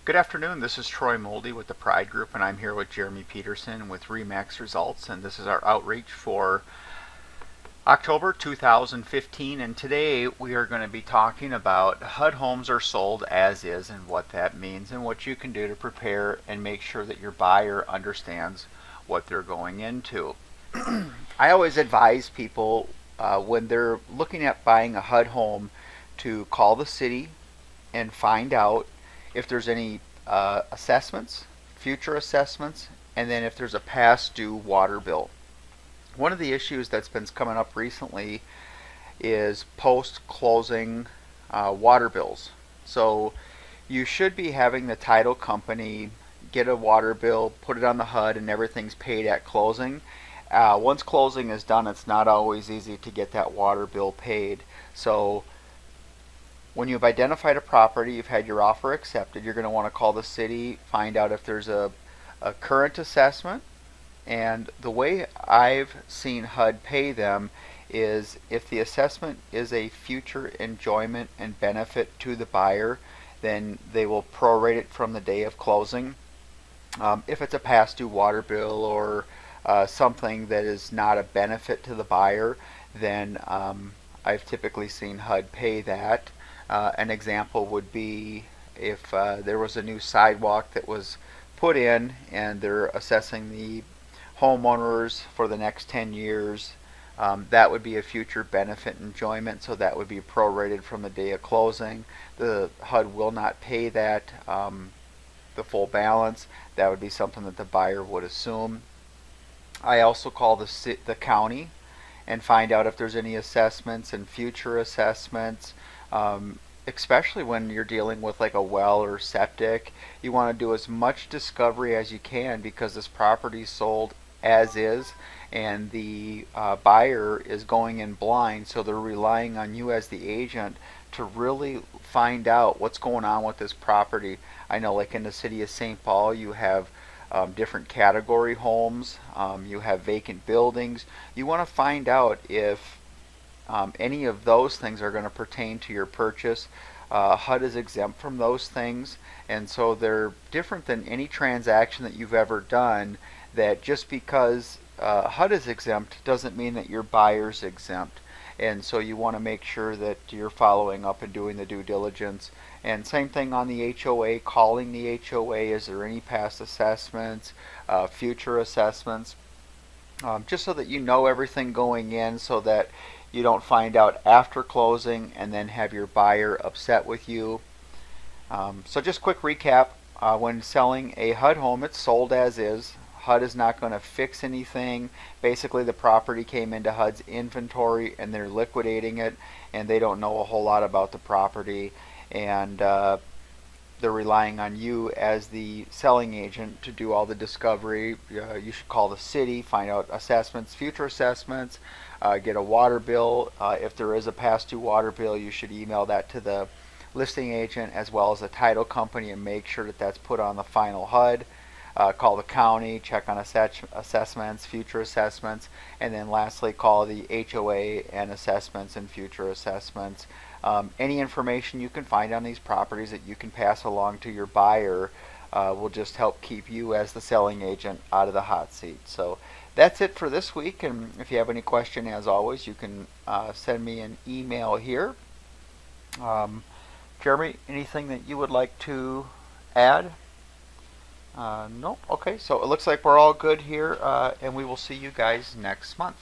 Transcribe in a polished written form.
Good afternoon, this is Troy Moldy with the Pride Group, and I'm here with Jeremy Peterson with REMAX Results, and this is our outreach for October 2015. And today we are going to be talking about HUD homes are sold as is and what that means and what you can do to prepare and make sure that your buyer understands what they're going into. I always advise people when they're looking at buying a HUD home to call the city and find out if there's any assessments, future assessments, and then if there's a past due water bill. One of the issues that's been coming up recently is post-closing water bills. So you should be having the title company get a water bill, put it on the HUD, and everything's paid at closing. Once closing is done, it's not always easy to get that water bill paid. So when you've identified a property, you've had your offer accepted, you're going to want to call the city, find out if there's a current assessment. And the way I've seen HUD pay them is if the assessment is a future enjoyment and benefit to the buyer, then they will prorate it from the day of closing. If it's a past due water bill or something that is not a benefit to the buyer, then I've typically seen HUD pay that. An example would be if there was a new sidewalk that was put in and they're assessing the homeowners for the next 10 years. That would be a future benefit enjoyment, so that would be prorated from the day of closing. The HUD will not pay that, the full balance. That would be something that the buyer would assume. I also call the county and find out if there's any assessments and future assessments. Especially when you're dealing with like a well or septic, you want to do as much discovery as you can because this property is sold as is, and the buyer is going in blind, so they're relying on you as the agent to really find out what's going on with this property. I know like in the city of St. Paul you have different category homes, you have vacant buildings. You want to find out if any of those things are going to pertain to your purchase. HUD is exempt from those things, and so they're different than any transaction that you've ever done. That just because HUD is exempt doesn't mean that your buyer's exempt, and so you want to make sure that you're following up and doing the due diligence. And same thing on the HOA, calling the HOA, is there any past assessments, future assessments, just so that you know everything going in, so that you don't find out after closing and then have your buyer upset with you. So just quick recap, when selling a HUD home, it's sold as is. HUD is not going to fix anything. Basically the property came into HUD's inventory and they're liquidating it, and they don't know a whole lot about the property, and they're relying on you as the selling agent to do all the discovery. You should call the city, find out assessments, future assessments, get a water bill. If there is a past due water bill, you should email that to the listing agent as well as the title company and make sure that that's put on the final HUD. Call the county, check on assessments, future assessments, and then lastly call the HOA and assessments and future assessments. Any information you can find on these properties that you can pass along to your buyer will just help keep you as the selling agent out of the hot seat. So that's it for this week, and if you have any question, as always, you can send me an email here. Jeremy, anything that you would like to add? Nope. Okay, so it looks like we're all good here, and we will see you guys next month.